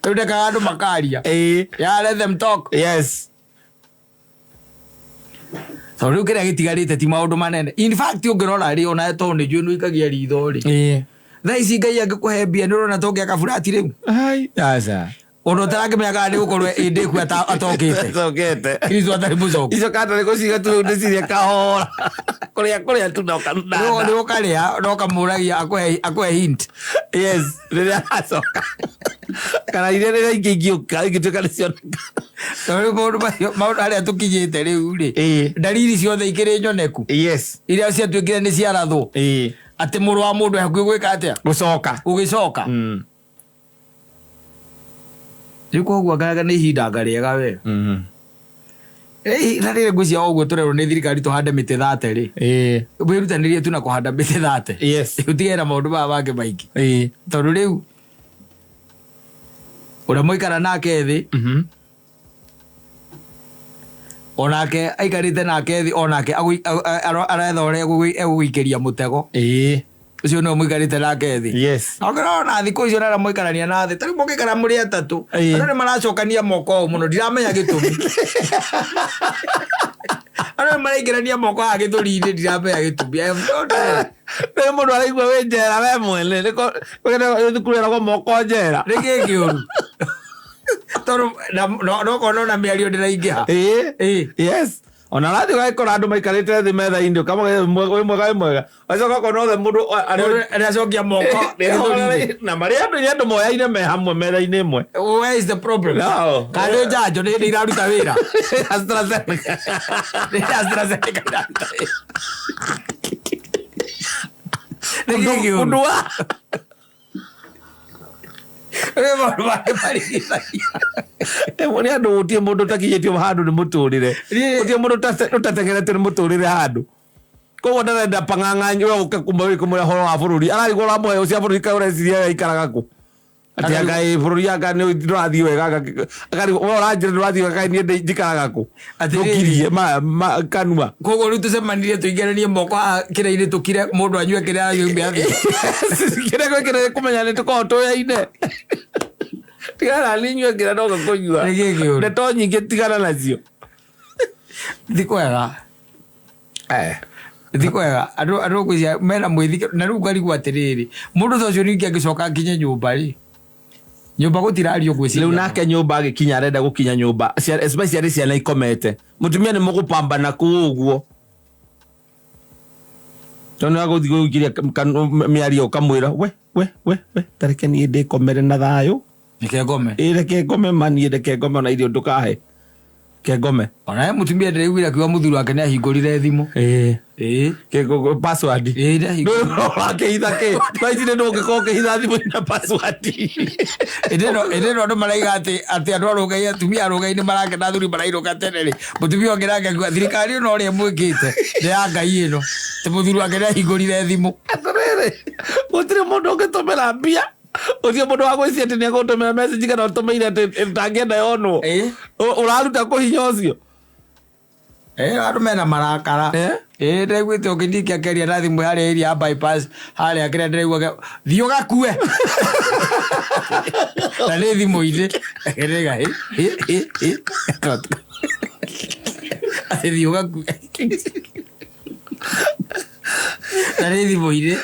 Riu ndekaga andu makaria. Yeah, let them talk. Yes. So riu kiria gitigarite ti maundu manene. In fact ungirora ri ona to ni junu ikagia ritho ri. Thaa ici Ngai angikuhe mbia ni urona tongia kaburati riu. Ai aca Undu tarakimenya ni gukorwo indi ku atokite Kristo atari mucoku ico kata ni guciga tu ndicirie kahora kuria tu no kanuna ni ukaria no kamuragia akwe hint. Yes, riria acoka kana iria ingiuka ingituka nicio tori maundu aria tukinyite riu ri dalili ciothe ikiri nyoneku. Yes. Iria ciatuikire ni ciarathwo ati muru wa mundu hakuhi gwika atia gucoka ugicoka riko gwa garaga ni hinda ngariega we na rire ngwicia oguo turerwo ni thirikari tuhande miti 30 ri wirutanirie tu na kuhanda miti 30. Yes. utigera maundu maya mangi maingi tondu riu uria muikara nake thi onake aikarite nake thi onake aretha uria egugikeria mutego ucio no muikarite nake thi. Yes. Ogorona thiku icio nara muikarania na thi tari mukikara muri atatu andu ni maracokania moko muno ndiramenya gitumi andu maraingirania moko agithuri-ini ndiramenya gitumi. Ni mundu araigua wi njera we mwene thukuru eragwo moko njera niki kiuru tondu no kono na miario ndiraingĩha. Yes. Ona rathi gakora andu maikarite thi metha indio kama we mwega acoka kona othe mundu aracokia moko na maria andu moyaine me hamwe metha-ini imwe. Where is the problem? No. Kandi njanjo ni iraruta wira AstraZeneca iraruta wira undu wa ni andu gutie mundu takinyitio handu ni muturire gutie mundu utatengerete ni muturire handu koguo ndarenda pang'ang'anyi we uke kumura horo wa bururi ararigwo mwe ucia bururi ka ureciria ikaraga ku ati Ngai bururi anga ni ndirathi wega akari uranjira ndirathi wega ni njikaraga ku ndukirie kanua koguo riu tucemanirie tuingiranie moko kira-ini tukire mundu anyue kiria aranyua thi kiria gwikire kumenya ni tukorwo tuyaine tigana ninyue ngira ndoga kunyua ndeto nyingi tigana nacio thikwega thikwega andu kwisia mena mwithikio na riu ngarigwo atiriri mundu ta ucio ningi angicoka nginye nyumba ri nyumba gutirario gwiciria riu nake nyumba agikinya arenda gukinya nyumba especially ciana ikomete mutumia ni mugupambana ku uguo tondu aguthi gukiria miario kamwira we tareke ni ndikomere na thayo reke ngome reke ngome mani reke ngome ona irio ndukahe ke ngome ona mutumia ndireigwira kiwa muthuru wake ni ahingurire thimu ke password ndireigwira ke ithake twaicire ndo ngiko ke hitha thimu na password ino andu maraiga ati andu arugai atumia arugai ni marake na thuri marairuka tene ri mutumia ongerake ngwa thirikari no ria mwikite ni ya Ngai ino ti muthuru wake ni ahingurire thimu atarere gutire mundu ungitumira mbia ucio mundu wa gwiciria ati ni agutumira message kana utumeire ati ndangienda yonwo uraruta kuhinya ucio andu mena marakara Ndaiguĩte ũkĩndikia keria na thimũ harĩa area ya bypass harĩa kĩrĩa ndĩraigua thiĩ ũgakue na nĩ thimũ-inĩ ndĩraiga thiĩ ũgakue na nĩ thimũ-inĩ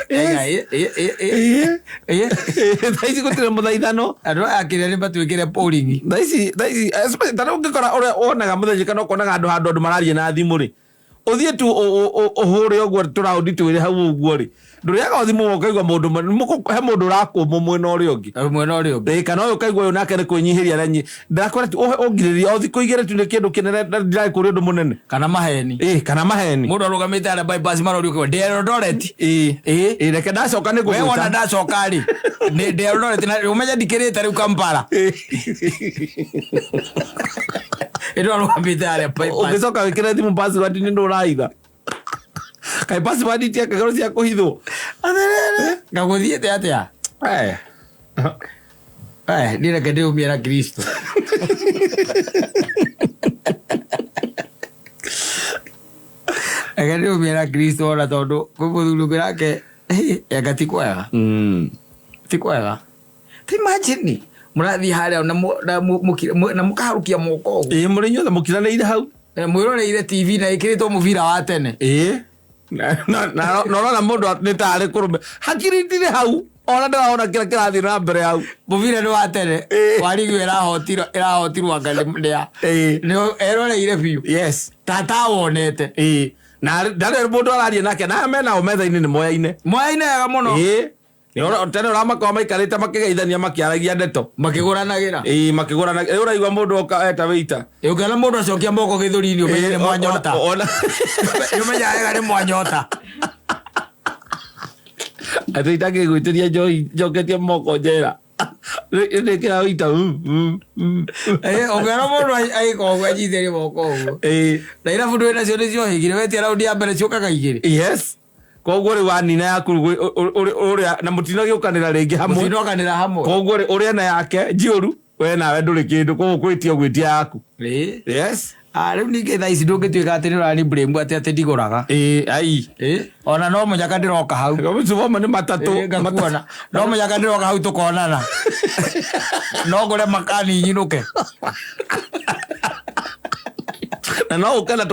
thaici gũtirĩ mũthaithano andũ aya kĩrĩa nĩ matuĩkĩre polling thaici tarĩ ũngĩkora ũrĩa wonaga mũthenya kana ũkonaga andũ mararia na thimũ-rĩ ũthiĩ tu ũhũre ũguo tũraundi twĩrĩ hau ũguo rĩ ndũrĩaga thimũ ũkaigua mũndũ he mũndũ ũrakũmwo mwena ũrĩa ũngĩ kana ũyũ ũkaigua ũyũ nake nĩ kwĩnyihĩria arenyi ndakwĩra tu ũngirĩria o thikũ igĩrĩ tu nĩ kĩndũ kĩnene ndĩrarĩ kũrĩ ũndũ mũnene kana maheni mũndũ arũgamĩte harĩa bypass marorio kwa Eldoret reke ndacoka nĩ we wona ndacoka rĩ nĩ Eldoret na ũmenya ndikĩrĩte rĩu Kampala ĩno arũgamĩte harĩa bypass ũngĩcoka wĩkĩre thimũ password nĩ ndũraitha kai password tia kagoro cia kũhithwo ngagũthiĩte atĩa nĩ reke ndĩũmie na Kristo reke ndĩũmie na Kristo ona tondũ kwĩ mũthuri ũngĩ nake anga ti kwega ta imagine mũrathiĩ harĩa na mũkaharũkia moko ũguo mũrĩ inyuothe mũkiranĩire hau mwĩroreire TV na ĩkĩrĩtwo mũbira wa tene norona mũndũ nĩ tarĩ kũrũme hakiri ndirĩ hau ona ndĩraona kĩrĩa kĩrathiĩ na mbere hau mũbira nĩ wa tene warigio ĩrahotirwo angalia nĩ eroreire biũ tata wonete na ndarĩ mũndũ araria nake na menao metha-inĩ nĩ moyaine wega mũno tene ũramakorwo maikarĩte makĩgeithania makĩaragia ndeto makĩgũranagĩra ũraigua mũndũ oka eta wĩita ũkĩona mũndũ acokia moko gĩthũri-inĩ ũmenye nĩ mwanyota ũmenya wega nĩ mwanyota atĩ itakĩgwĩtĩria njoketie moko njera nĩkĩra wĩita ũkĩona mũndũ aika ũguo anyitĩrie moko ũguo na irabu ndũĩ nacio nĩ ciohĩgire wetia raundi ya mbere ciũkaga igĩrĩ koguo rĩ wanina yaku ũrĩa na mũtino gĩũkanĩra rĩngĩ hamwe koguo rĩ ũrĩa na yake njiũru we nawe ndũrĩ kĩndũ koguo gwĩtia yaku rĩu ningĩ thaa ici ndũngĩtuĩka atĩ nĩ ũrani blame atĩ ndigũraga ona no mũnyaka ndĩroka hau nĩ matatũ no mũnyaka ndĩroka hau tũkonana no ngũre makani nyinũke na no ũke na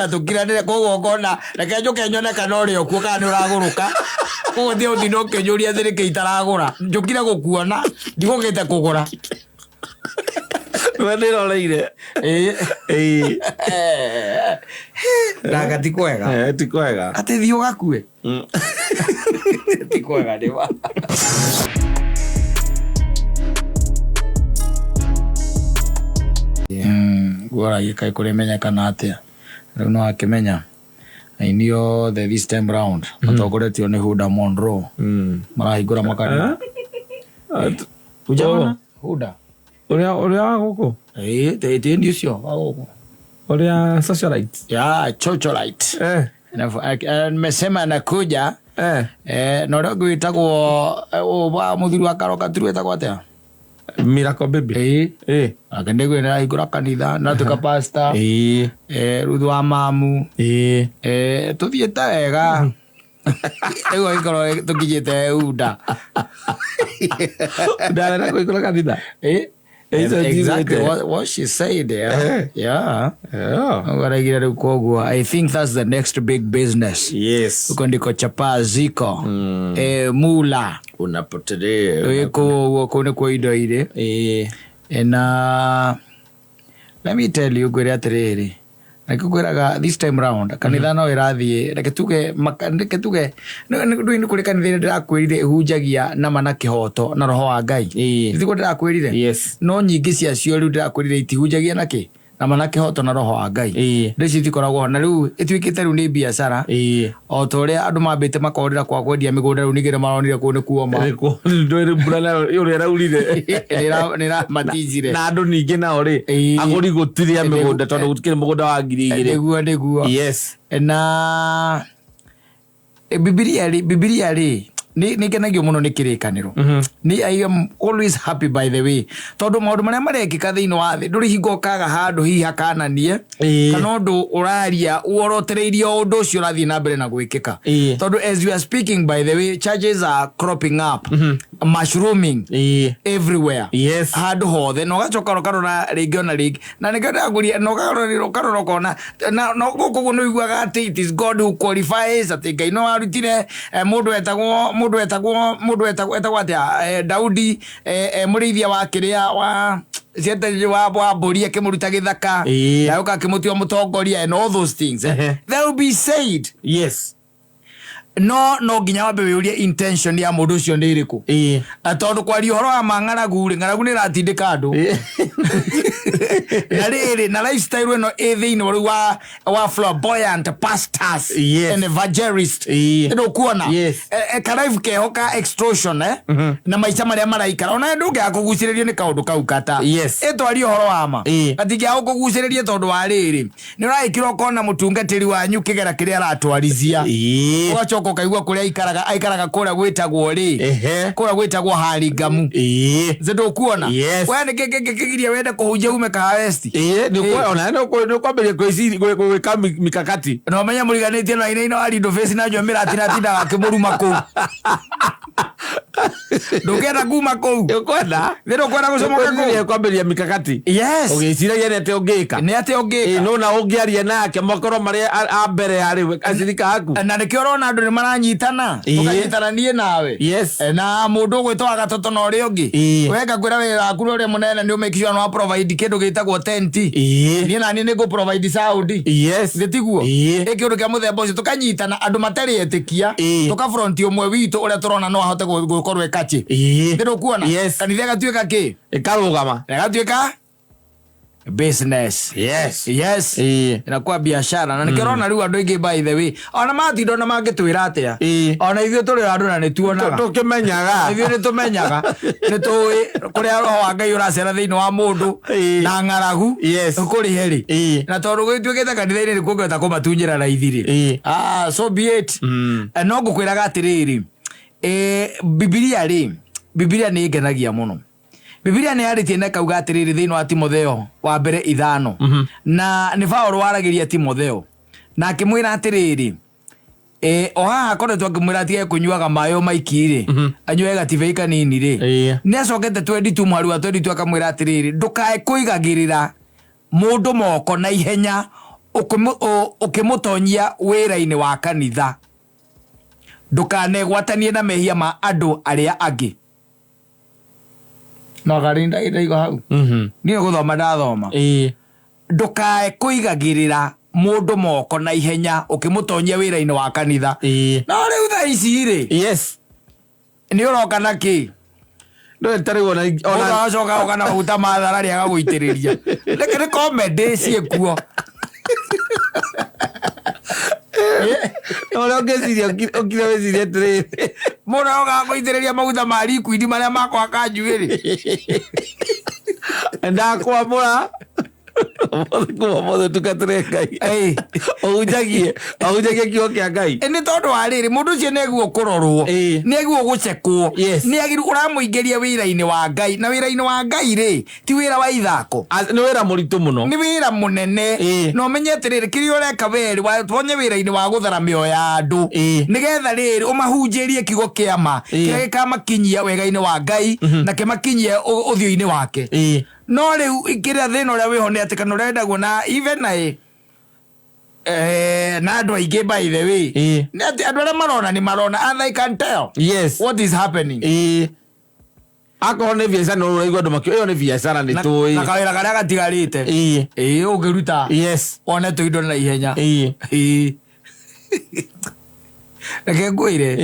tũkiranĩre koguo ngona reke njũke nyone kana ũrĩa ũkuo kana nĩ ũragũrũka koguo thiĩ ũthiĩ ũkĩnyũria thĩ nĩkĩ itaragũra njũkire gũkuona ndigũkĩte kũgũra we nĩroreire ndanga ti kwega atĩ thiĩ ũgakue ti kwega nĩma guoragia kaĩ kũrĩmenyekana atĩa rĩu no akĩmenya aini othe this time round matongoretio nĩ Huda Monroe marahingũra makanitha Huda ũrĩa wa gũkũ tĩndi ũcio wa gũkũ ũrĩa socialite socialite mesema anakuja na ũrĩa ũngĩ wĩtagwo mũthuri wa karoka turu wĩtagwo atĩa Miracle Baby akende kwenda arahingũra kanitha natuĩka pastor ruthu wa mamu tũthiĩte wega ĩguo gĩkorwo tũkinyĩte Huda ndarenda kũhingũra kanitha exactly what she said there. Ngaragira rĩu koguo I think that's the next big business. Uko ndiko chapa ziko mula unapotelea koguo kone kwa indo ile na let me tell you gwere atiriri nakukwiraga this time round kanitha no irathie reke tuge ndu kuri kanitha ndirakwirire ihunjagia na mana kihoto na roho wa Ngai ndiko ndirakwirire no nyingi cia cio riu ndirakwirire itihunjagia naki na mana kihoto na roho wa Ngai ndici thikoragwo na riu ituikite riu ni biashara o tore andu mambite makorira kwa kwendia migunda riu nigire maronire kune kuoma ndwire mbura yuri raurire nira matijire na andu ningi nao ri aguri gutiria migunda tondu gutikire mugunda wa 2000 niguo na Biblia ri ni kenagio muno ni kirikaniro ni I am always happy by the way tondu maundu maria marekika thiini wa thi nduri hingokaga handu hihi hakananie kana undu uraria uorotereirie undu ucio urathii na mbere na gwikika tondu as you are speaking by the way charges are cropping up mushrooming everywhere handu hothe no gacoka rokarora ringi ona ringi na nikenda nguria no karora kona no guku no iguaga ati it is God who qualifies ati Ngai no arutire mundu etagwo atia Daudi murithia wa kiria wa siete wa mburi akimuruta githaka yauka akimutio mutongoria and all those things they will be said no nginya wambe wiurie intention ya mundu ucio ni iriku tondu kwari horo wa ng'aragu ni ratindika andu na lifestyle eno thiini wa flamboyant pastors and evangelists ndo kuona karive kehoka extortion na maica maria maraikara ona ndu ngia kuguciririo ni kaundu kau kata etwari horo wa ma atingia kuguciririe tondu wa riri ni uraikira kona mutungatiri wanyu kigera kiria aratwarithia ugacoka kaigua kuria aikaraga kuria gwitagwo gwitagwo Haringamu zindu kuona we nikigiria wende kuhunjia ume Kahawesti ni kuona no kwamberia gwika mikakati no menya muriganitie na ina wa Lindo Face na Jomira atina akimuruma ku ndukenda kuma ku ukwenda zindu kwenda gucomoka ku kwamberia mikakati ugiciragia ni ate ungika no na ungiaria nake makoro maria a mbere ari acirika aku na nikio rona andu ni maranyitana tukanyitana nie nawe na mundu gwitwa gatoto na uri ungi wega kwira wira aku uri munene ni umekishwa no provide kindu gitagwo tent nie na nie ni go provide sound gitiguo ikiundu kia muthemba ucio tukanyitana andu matari etikia tukafront umwe witu uria turona no ahote gukorwo ekachi ndio kuona kanitha gatuika ki ikarugama gatuika business inakuwa biashara na nikirona riu andu ingi by the way ona mathindo na mangitwira atia ona ithio turi andu na nituonaga tukimenyaga ithio ni tumenyaga ni tui kuria roho wa Ngai uracera thiini wa mundu na ng'aragu kuri heri na tondu gwituikite kanitha-ini ni kuongeta kumatunyira raithiri so be it no ngukwiraga atiriri Biblia ni ngenagia muno Biblia ni yaritie na kauga atiriri thiini wa Timotheo wa mbere 5 na ni Paulo waragiria Timotheo na akimwira atiriri o haha akoretwo akimwira atige kunyuaga mayo maikiri anyue gative kanini ri ni acokete 22 mwari wa 22 akamwira atiriri ndukae kuigagirira mundu moko na ihenya ukimutonyia wira-ini wa kanitha ndukanegwatanie na mehia ma andu aria angi no garinda igo hau ni guthoma ndathoma ndukae kuigagirira mundu moko na ihenya ukimutonyia wira-ini wa kanitha no riu tha ici ri ni uroka na ki no tarigo ona coka ogana guta mathara ria gaguitiriria ni comedy ciekuo no ngeciria okira weciria tiri muna oga guitiriria maguta ma liquid maria makwa kanjuiri ndakwamura mothe tukatire Ngai ohujagie kiugo kia Ngai ni tondu wa riri mundu ucio neguo kurorwo neguo gucekwo negiru uramuingeria wira-ini wa Ngai na wira-ini wa Ngai ri ti wira wa ithako ni wira muritu muno ni wira munene no menye atiriri kiri ureka weri watonye wira-ini wa guthara mioyo ya andu nigetha riri umahunjirie kiugo kia ma kiria gikamakinyia wega-ini wa Ngai na kimakinyie uthio-ini wake no riu ikiria thina uria wiho ni ati kana urendagwo na even na andu aingi by the way ni ati andu aria marona ni marona and they can tell what is happening ako ne biashara no uraigwa andu makio iyo ni biashara ni tui na kawira karia gatigarite ungiruta one tuindo na ihenya reke ngwire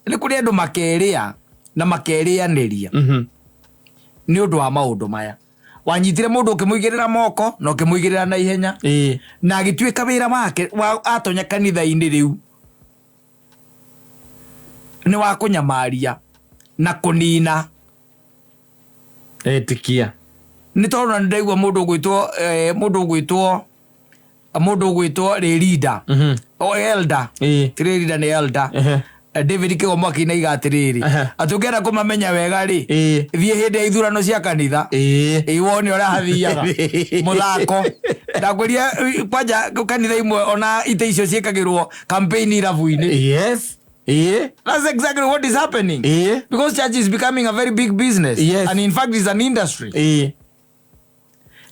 ni kuri andu makeria na makerianiria ni undu wa maundu maya wanyitire mundu ukimuigirira moko no ukimuigirira na ihenya na agituika wira wake atonya kanitha-ini riu ni wa kunyamaria na kunina etikia ni tondu na ndaigua mundu gwitwo leader o elder leader ni elder David Kigomo akinaga atiriri atungera kumamenya wega ri thie hindi ya ithurano cia kanitha wone ora hathiaga muthako ndakweria kwanja kanitha imwe ona ite icio ciikagirwo campaign irabu-ini. Yes. That's exactly what is happening. Because church is becoming a very big business. And in fact it's an industry.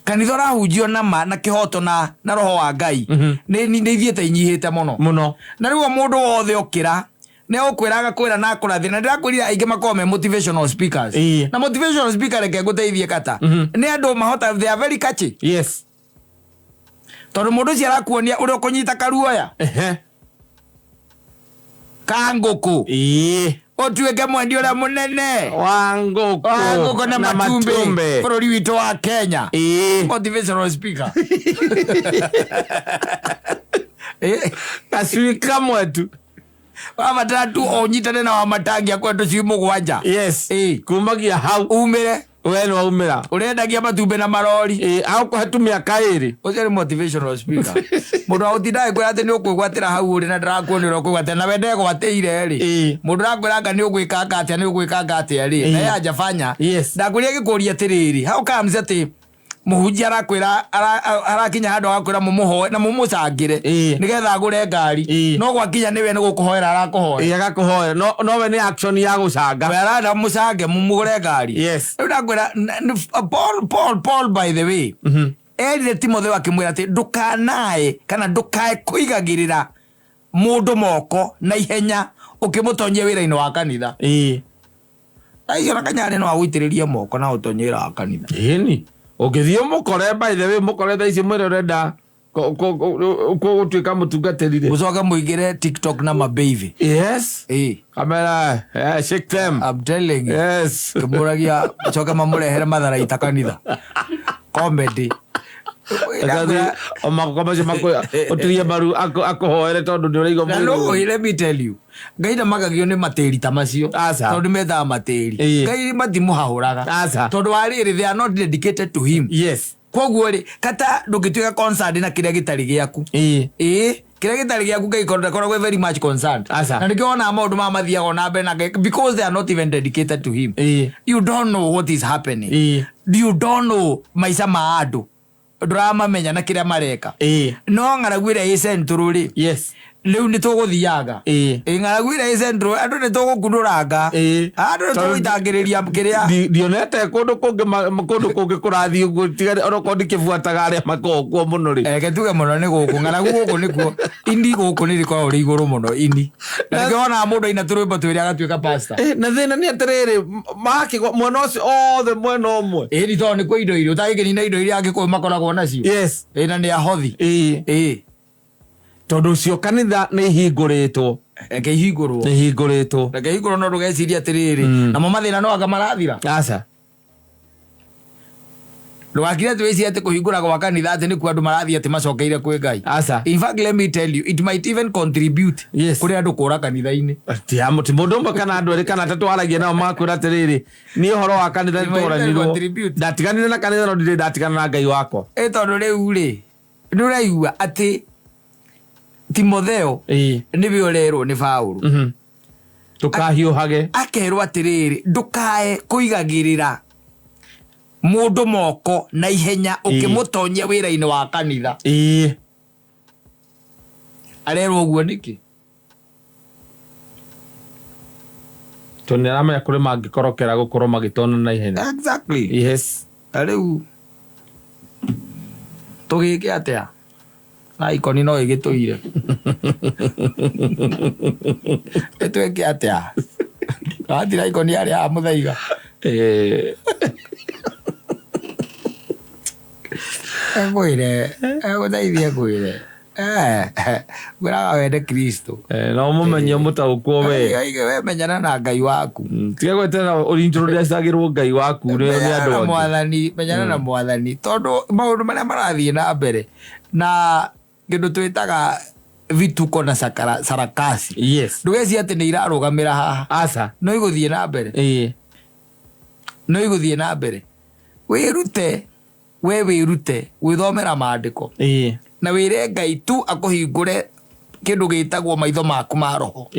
Kanitha rahunjio na kihoto na roho wa Ngai ni ithiete inyihite muno na riu mundu wothe okira ne okwiraga kwira na kurathi na ndirakwirira aingi makome motivational speakers na motivational speaker reke guteithie kata ni andu mahota, they are very catchy. Yes. Tondu mundu cia arakuonia uri ukunyita karuoya kanguku otuweke mwendi ura munene wanguku na matumbe bururi witu wa Kenya. Motivational speaker kasui kamwe tu wamatatu onyitane na wamatangi akwetu ciumu gwanja. Yes. Kumagia hau umire we no umira urendagia matumbe na marori au kuhatumia kairi ucio ni motivational speaker. Mundu autindae kwira ati ni ukwigwatira hau uri na ndirakuonera ukwigwatira na wende gwateire ri mundu rakwiranga ni ugwikanga atia ni ugwikanga atia ri na ya jafanya ndakuria gikuria tiriri how comes ati muhunjia arakwira arakinya handu agakwira mumuhoe na mumucangire nigetha agure ngari no gwakinya niwe ni gukuhoera arakuhoera agakuhoera no we ni action ya gucanga we arada mucange mumugure ngari. Riu ndakwira Paul by the way erire Timotheo akimwira ati ndukanae kana ndukae kuigagirira mundu moko na ihenya ukimutonyia wira-ini wa kanitha. Aicio na kanyari no agwitiririe moko na utonyera wa kanitha. Ni ukithio mukore by the way mukore thaisi mwire urenda gutuika mutungatirire gucoka muigire TikTok na mababy. Yes. Kamera shake them. I'm telling you. Yes. Kumuragia coka mamurehere mathara itakanitha comedy omakomaje makoya otuye baru akohoere tondu ndi urigo mwiri. No, let me tell you, Ngai ndamagagio ni matiri ta macio tondu methaa matiri. Ngai matimuhahuraga tondu wariri they are not dedicated to him. Yes. Koguo ri kata ndungituika concerned na kiria gitari giaku kiria gitari giaku Ngai koragwo very much concerned na ndikiona maundu mathiaga na mbere na Ngai because they are not even dedicated to him. You don't know what is happening. You don't know maisha ma andu drama menya na kiria mareka no ngaragwira icentro ri. Yes. Riu ni tuguthiaga ngaragwira icentro andu ni tugukunduranga andu ni tugitangiriria kiria dionete kundu kungi kurathi uguo tigari oroko ndikibuataga aria makogwo muno ri ke tuge muno ni guku ngaragu guku nikuo indi guku ni riko uri iguru muno indi ndiona mundu ina turumba twiri agatuika pastor na thina ni atiriri maki mwena ucio othe mwena umwe ni to ni kwa indo irio utagikini na indo iria angikuo makoragwo nacio. Yes. Na ni ahothi tondu cio kanitha ni ihinguritwo reke ihingurwo no ndugeciria atiriri namo mathina no anga marathira ndugakire twiciria ati kuhingura gwa kanitha ati niku andu marathi ati macokeire kwi Ngai. In fact let me tell you it might even contribute kuri andu kura kanitha-ini ti mundu umwe kana andu eri kana atatu aragia nao makwira atiriri ni uhoro wa kanitha nitoranirwo ndatiganire na kanitha no ndiri ndatigana na Ngai wakwa tondu riu ri nduraigua ati Timotheo niwe urerwo ni Paulo tukahiuhage akerwo atiriri ndukae kuigagirira mundu moko na ihenya ukimutonyia wira-ini wa kanitha. Arerwo uguo niki tonera kuri mangikorokera gukorwo magitona na ihenya. Exactly. Yes. Ariu tugike atia na ikoni no igituire etweke atia atira ikoni ari a muthaiga gwire guthaithie gwire gwiraga wende Kristo no mumenye mutaukwo we menyana na Ngai waku tiga gwetera urintroducagirwo Ngai waku ni andu mwathani menyana na mwathani tondu maundu maria marathie na mbere na kindu twitaga vituko na sarakasi. Yes. Ndugeci ati ni irarugamira haha no iguthie na mbere no iguthie na mbere wirute withomera maandiko na wire Ngai tu akuhingure kindu gitagwo maitho maku ma roho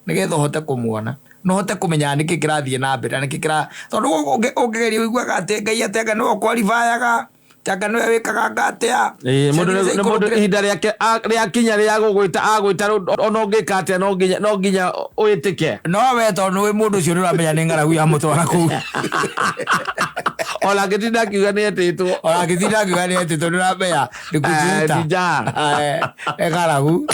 nigetha hote kumuona no hote kumenya niki kirathie na mbere niki kira tondu ungegeria uiguaga ati Ngai atenga no qualifyaga tanga no wikaga ngatia mundu ihinda ria kinya ria gugwita agwita ono ngika atia no nginya uitike no we tondu wi mundu ucio uramenya ni ngaragu ya mutwara ku ola gitinda kiuga ni etitwo nduramenya ndikujuta ngaragu